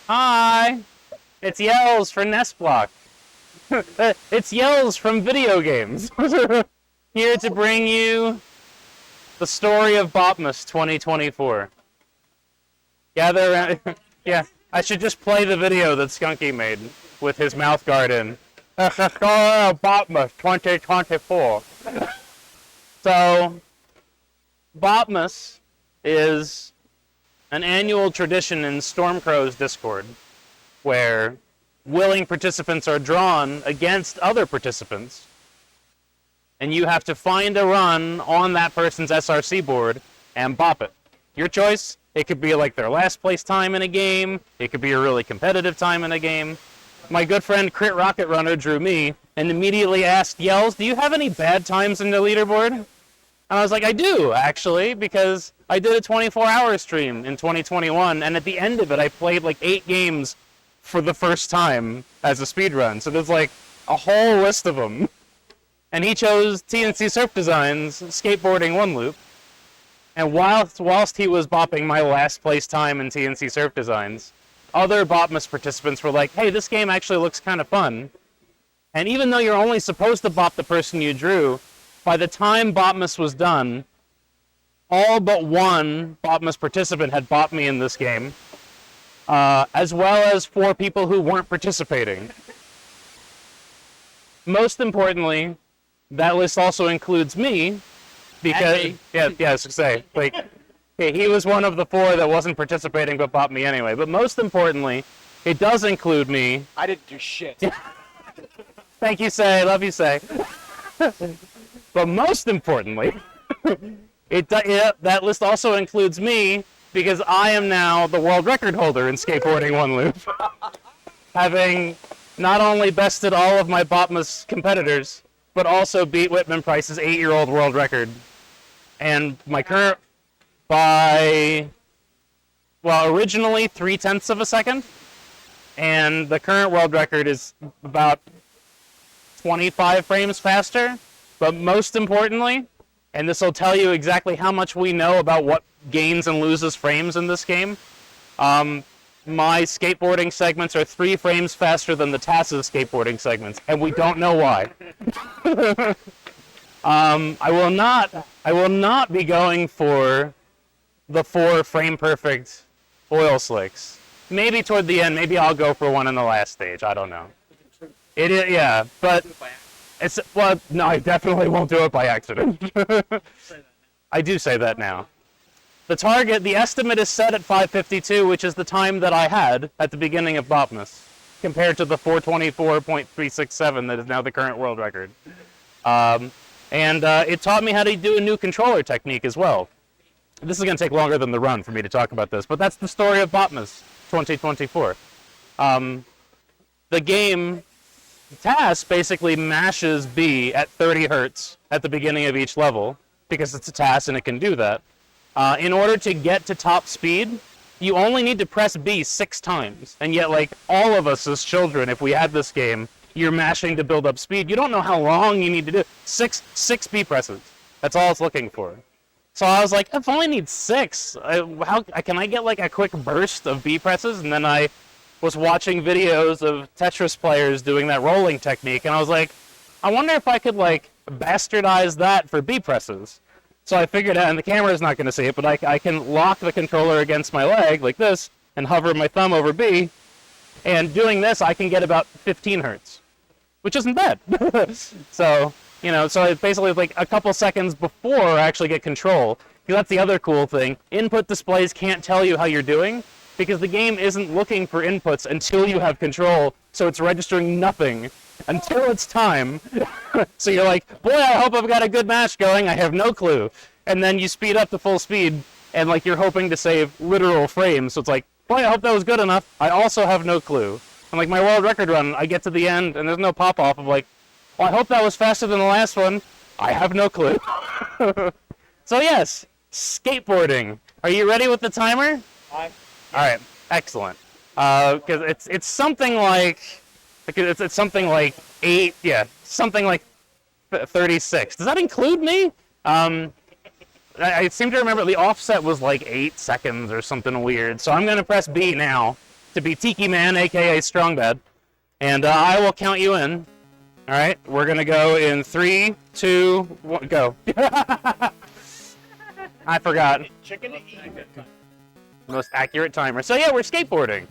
Hi, it's Yells for Nest Block. It's Yells from video games. Here to bring you the story of Bopmas 2024. Gather around. Yeah, I should just play the video that Skunky made with his mouth guard in. The story of Bopmas 2024. So, Bopmas is an annual tradition in Stormcrow's Discord where willing participants are drawn against other participants, and you have to find a run on that person's SRC board and bop it. Your choice. It could be like their last place time in a game. It could be a really competitive time in a game. My good friend Crit Rocket Runner drew me and immediately asked, Yells, do you have any bad times in the leaderboard? And I was like, I do, actually, because I did a 24-hour stream in 2021, and at the end of it, I played like 8 games for the first time as a speedrun. So there's like a whole list of them. And he chose TNC Surf Designs Skateboarding 1 Loop. And whilst he was bopping my last place time in TNC Surf Designs, other Bopmas participants were like, hey, this game actually looks kind of fun. And even though you're only supposed to bop the person you drew, by the time Bopmas was done, all but one Bopmas participant had bopped me in this game, as well as 4 people who weren't participating. Most importantly, that list also includes me, because I was to say, like, okay, he was one of the 4 that wasn't participating but bopped me anyway. But most importantly, it does include me. I didn't do shit. Thank you, Say. Love you, Say. But most importantly, that list also includes me, because I am now the world record holder in skateboarding 1 loop, having not only bested all of my Bopmas competitors, but also beat Whitman Price's 8-year-old world record. And my current, by, well, originally 0.3 of a second, and the current world record is about 25 frames faster. But most importantly, and this will tell you exactly how much we know about what gains and loses frames in this game, my skateboarding segments are 3 frames faster than the TAS's skateboarding segments, and we don't know why. I will not be going for the 4 frame perfect oil slicks. Maybe toward the end, maybe I'll go for one in the last stage. I don't know. It is, yeah, but it's, well, no, I definitely won't do it by accident. I do say that now. The target, the estimate is set at 5:52, which is the time that I had at the beginning of Bopmas, compared to the 4:24.367 that is now the current world record. It taught me how to do a new controller technique as well. This is going to take longer than the run for me to talk about this, but that's the story of Bopmas 2024. The game, TAS basically mashes B at 30 hertz at the beginning of each level, because it's a TAS and it can do that. In order to get to top speed, you only need to press B 6 times. And yet, like, all of us as children, if we had this game, you're mashing to build up speed. You don't know how long you need to do. Six B presses. That's all it's looking for. So I was like, if I only need 6, how can I get, like, a quick burst of B presses? And then I was watching videos of Tetris players doing that rolling technique, and I was like, I wonder if I could, like, bastardize that for B presses. So I figured out, and the camera's not going to see it, but I can lock the controller against my leg like this and hover my thumb over B, and doing this I can get about 15 hertz, which isn't bad. So, you know, so it's basically like a couple seconds before I actually get control, because that's the other cool thing. Input displays can't tell you how you're doing, because the game isn't looking for inputs until you have control, so it's registering nothing until it's time. So you're like, boy, I hope I've got a good match going, I have no clue. And then you speed up to full speed, and like you're hoping to save literal frames, so it's like, boy, I hope that was good enough, I also have no clue. And like my world record run, I get to the end, and there's no pop-off of like, well, I hope that was faster than the last one, I have no clue. So yes, skateboarding. Are you ready with the timer? Aye. Alright, excellent. Because it's something like, it's something like 8, yeah, something like 36. Does that include me? I seem to remember the offset was like 8 seconds or something weird. So I'm going to press B now to be Tiki Man, aka Strong Bad, and I will count you in. All right, we're gonna go in 3, 2, 1, go. I forgot. Chicken to eat. Most accurate timer. So yeah, we're skateboarding.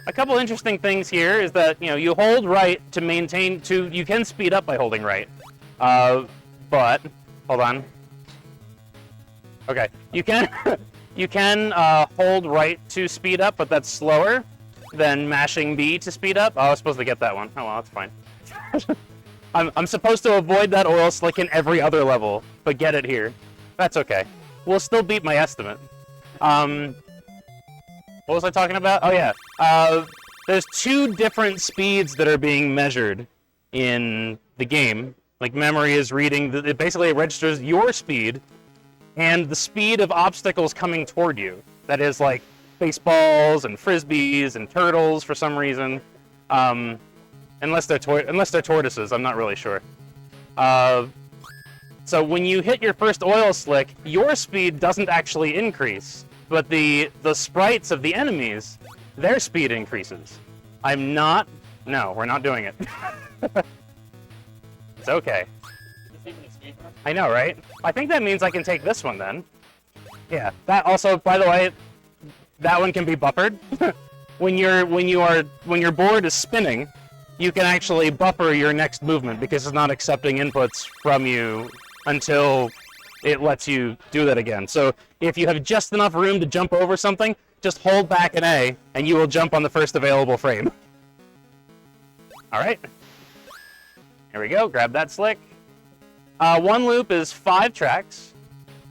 A couple interesting things here is that you hold right to maintain. You can speed up by holding right, but hold on. Okay, you can you can hold right to speed up, but that's slower than mashing B to speed up. Oh, I was supposed to get that one. Oh well, that's fine. I'm supposed to avoid that oil slick in every other level, but get it here. That's okay. We'll still beat my estimate. What was I talking about? Oh yeah. There's 2 different speeds that are being measured in the game. Like memory is reading, it basically registers your speed and the speed of obstacles coming toward you. That is like baseballs and frisbees and turtles for some reason. Unless they're tortoises, I'm not really sure. So when you hit your first oil slick, your speed doesn't actually increase, but the sprites of the enemies, their speed increases. No, we're not doing it. It's okay. I know, right? I think that means I can take this one then. Yeah, that also, by the way, that one can be buffered. when your board is spinning, you can actually buffer your next movement because it's not accepting inputs from you until it lets you do that again. So if you have just enough room to jump over something, just hold back an A and you will jump on the first available frame. All right. Here we go, grab that slick. One loop is 5 tracks,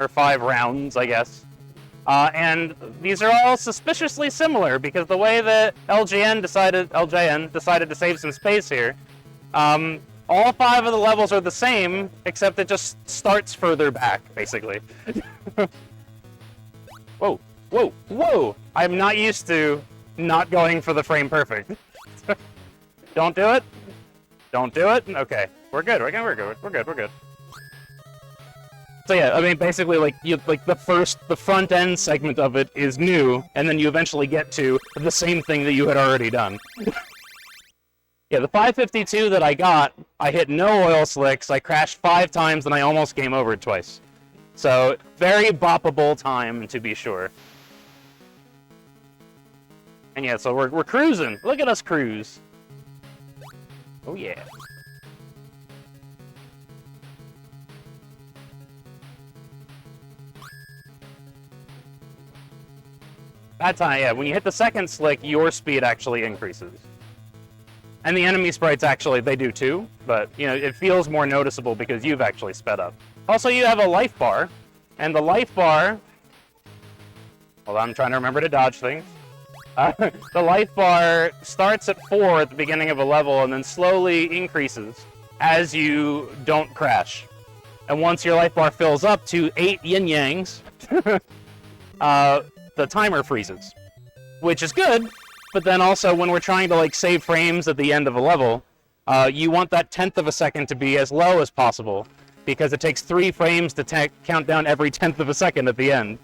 or 5 rounds, I guess. And these are all suspiciously similar because the way that LJN decided to save some space here, all 5 of the levels are the same, except it just starts further back, basically. Whoa, whoa, whoa! I'm not used to not going for the frame perfect. Don't do it. Don't do it. Okay, we're good. We're good. So yeah, I mean, basically, like the front end segment of it is new, and then you eventually get to the same thing that you had already done. Yeah, the 552 that I got, I hit no oil slicks, I crashed 5 times, and I almost game over twice. So, very boppable time, to be sure. And yeah, so we're cruising. Look at us cruise. Oh yeah. That time, yeah, when you hit the second slick, your speed actually increases. And the enemy sprites actually, they do too, but it feels more noticeable because you've actually sped up. Also, you have a life bar, and the life bar, hold on, I'm trying to remember to dodge things. The life bar starts at 4 at the beginning of a level and then slowly increases as you don't crash. And once your life bar fills up to 8 yin-yangs, the timer freezes, which is good. But then also, when we're trying to save frames at the end of a level, you want that 1/10 of a second to be as low as possible, because it takes 3 frames to count down every 1/10 of a second at the end.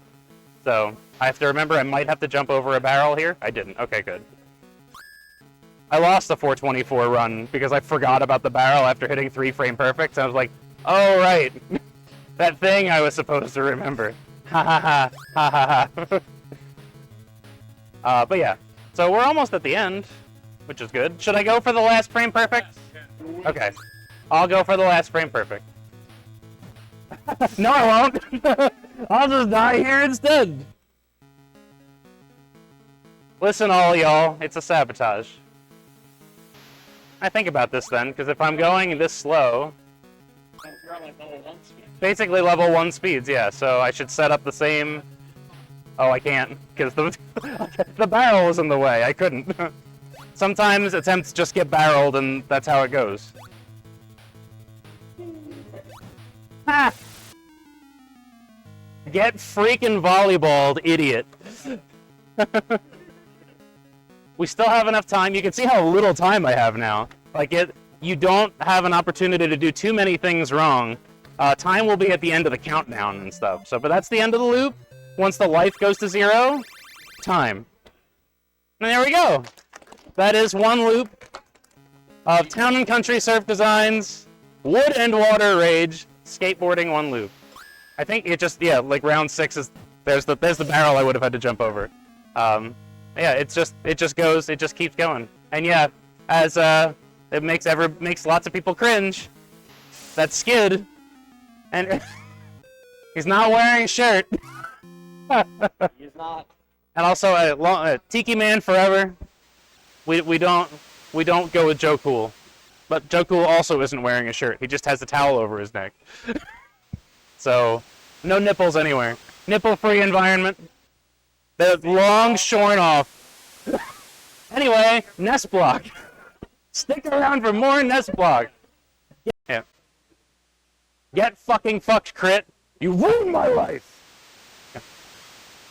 So I have to remember I might have to jump over a barrel here. I didn't. Okay, good. I lost the 424 run because I forgot about the barrel after hitting 3 frame perfect. So I was like, oh right, that thing I was supposed to remember. Ha ha ha ha ha ha. But yeah. So we're almost at the end, which is good. Should I go for the last frame perfect? Okay. I'll go for the last frame perfect. No, I won't. I'll just die here instead. Listen, all y'all, it's a sabotage. I think about this then, because if I'm going this slow... You're on level 1 speed. Basically level 1 speeds, yeah, so I should set up the same... Oh, I can't, because the barrel was in the way. I couldn't. Sometimes attempts just get barreled, and that's how it goes. Ha! Get freaking volleyballed, idiot. We still have enough time. You can see how little time I have now. You don't have an opportunity to do too many things wrong. Time will be at the end of the countdown and stuff. But that's the end of the loop. Once the life goes to 0, time. And there we go. That is one loop of Town and Country Surf Designs, Wood and Water Rage, Skateboarding one loop. I think it just, yeah, like round 6 is, there's the barrel I would have had to jump over. Yeah, it just goes, it just keeps going. And yeah, as it makes lots of people cringe, that skid, and he's not wearing a shirt. He's not. And also Tiki Man forever. We don't go with Joe Cool, but Joe Cool also isn't wearing a shirt. He just has a towel over his neck. So no nipples anywhere. Nipple-free environment. The long shorn off. Anyway, NES Block. Stick around for more NES Block. Yeah. Get fucking fucked, Crit. You ruined my life.